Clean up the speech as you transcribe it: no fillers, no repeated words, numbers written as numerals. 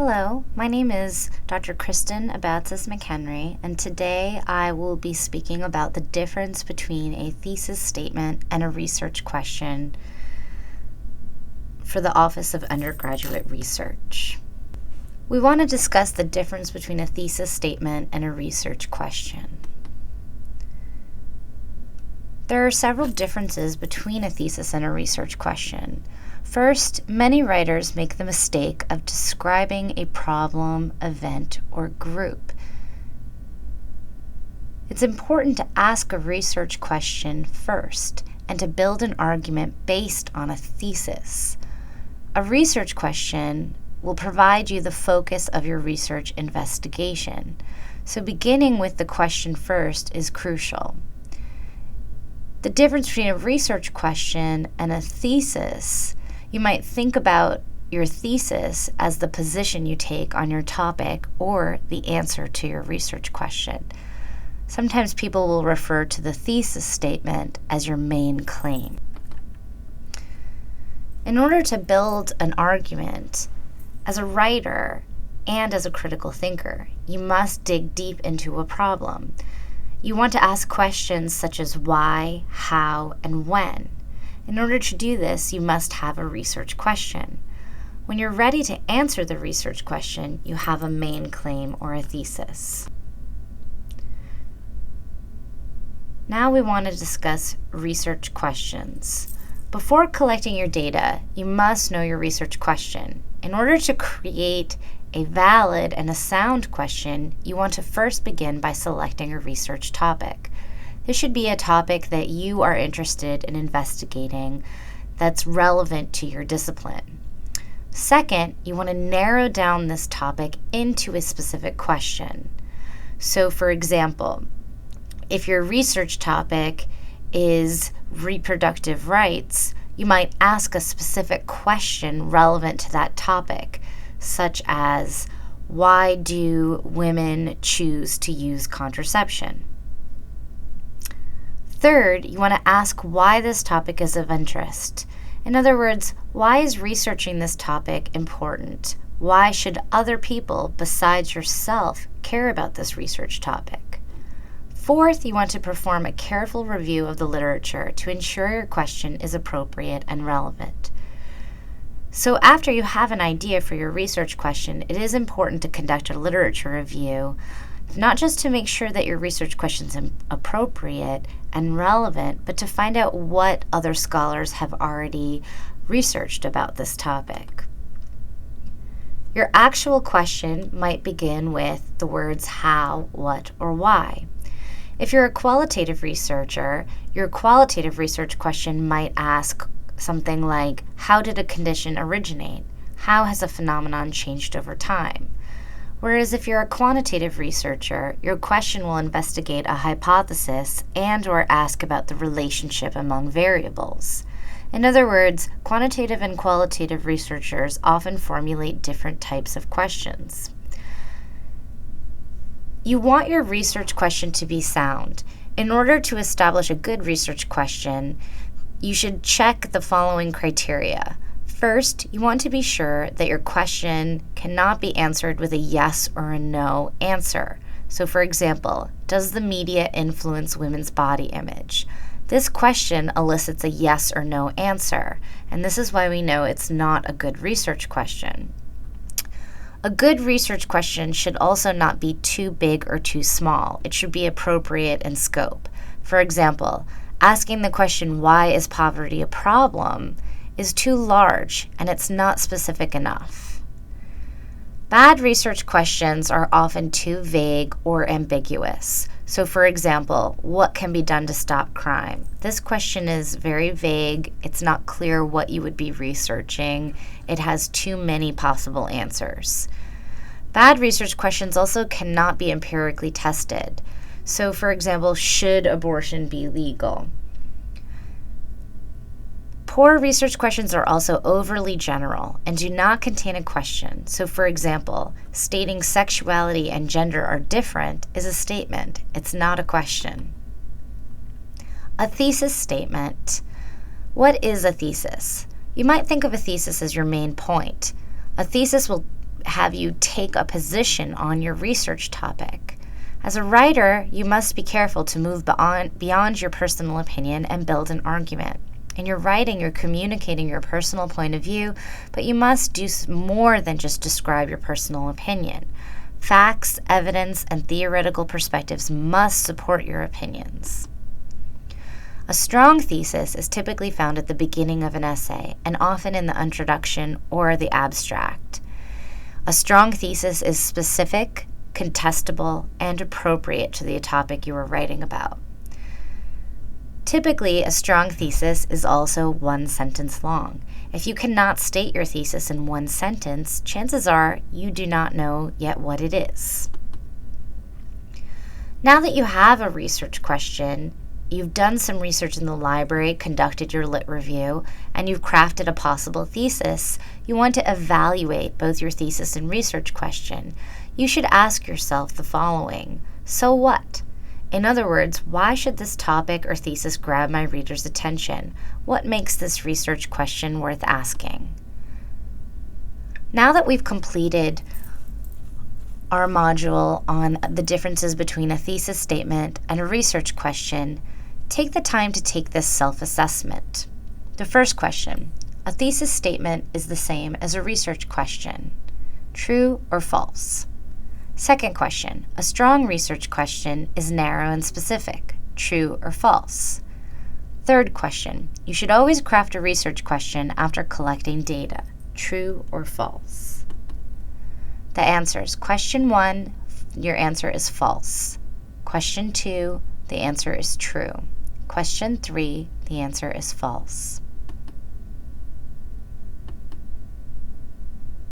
Hello, my name is Dr. Kristen Abatsis McHenry, and today I will be speaking about the difference between a thesis statement and a research question for the Office of Undergraduate Research. We want to discuss the difference between a thesis statement and a research question. There are several differences between a thesis and a research question. First, many writers make the mistake of describing a problem, event, or group. It's important to ask a research question first and to build an argument based on a thesis. A research question will provide you the focus of your research investigation, so beginning with the question first is crucial. The difference between a research question and a thesis: you might think about your thesis as the position you take on your topic or the answer to your research question. Sometimes people will refer to the thesis statement as your main claim. In order to build an argument, as a writer and as a critical thinker, you must dig deep into a problem. You want to ask questions such as why, how, and when. In order to do this, you must have a research question. When you're ready to answer the research question, you have a main claim or a thesis. Now we want to discuss research questions. Before collecting your data, you must know your research question. In order to create a valid and a sound question, you want to first begin by selecting a research topic. This should be a topic that you are interested in investigating that's relevant to your discipline. Second, you want to narrow down this topic into a specific question. So, for example, if your research topic is reproductive rights, you might ask a specific question relevant to that topic, such as, why do women choose to use contraception? Third, you want to ask why this topic is of interest. In other words, why is researching this topic important? Why should other people besides yourself care about this research topic? Fourth, you want to perform a careful review of the literature to ensure your question is appropriate and relevant. So after you have an idea for your research question, it is important to conduct a literature review, not just to make sure that your research question is appropriate and relevant, but to find out what other scholars have already researched about this topic. Your actual question might begin with the words how, what, or why. If you're a qualitative researcher, your qualitative research question might ask something like, how did a condition originate? How has a phenomenon changed over time? Whereas if you're a quantitative researcher, your question will investigate a hypothesis and/or ask about the relationship among variables. In other words, quantitative and qualitative researchers often formulate different types of questions. You want your research question to be sound. In order to establish a good research question, you should check the following criteria. First, you want to be sure that your question cannot be answered with a yes or a no answer. So, for example, does the media influence women's body image? This question elicits a yes or no answer, and this is why we know it's not a good research question. A good research question should also not be too big or too small. It should be appropriate in scope. For example, asking the question, why is poverty a problem, is too large and it's not specific enough. Bad research questions are often too vague or ambiguous. So, for example, what can be done to stop crime? This question is very vague. It's not clear what you would be researching. It has too many possible answers. Bad research questions also cannot be empirically tested. So, for example, should abortion be legal? Poor research questions are also overly general and do not contain a question. So, for example, stating sexuality and gender are different is a statement. It's not a question. A thesis statement. What is a thesis? You might think of a thesis as your main point. A thesis will have you take a position on your research topic. As a writer, you must be careful to move beyond your personal opinion and build an argument. In your writing, you're communicating your personal point of view, but you must do more than just describe your personal opinion. Facts, evidence, and theoretical perspectives must support your opinions. A strong thesis is typically found at the beginning of an essay, and often in the introduction or the abstract. A strong thesis is specific, contestable, and appropriate to the topic you are writing about. Typically, a strong thesis is also one sentence long. If you cannot state your thesis in one sentence, chances are you do not know yet what it is. Now that you have a research question, you've done some research in the library, conducted your lit review, and you've crafted a possible thesis, you want to evaluate both your thesis and research question. You should ask yourself the following: so what? In other words, why should this topic or thesis grab my reader's attention? What makes this research question worth asking? Now that we've completed our module on the differences between a thesis statement and a research question, take the time to take this self-assessment. The first question: a thesis statement is the same as a research question. True or false? Second question: a strong research question is narrow and specific. True or false? Third question: you should always craft a research question after collecting data. True or false? The answers: question 1, your answer is false. Question 2, the answer is true. Question 3, the answer is false.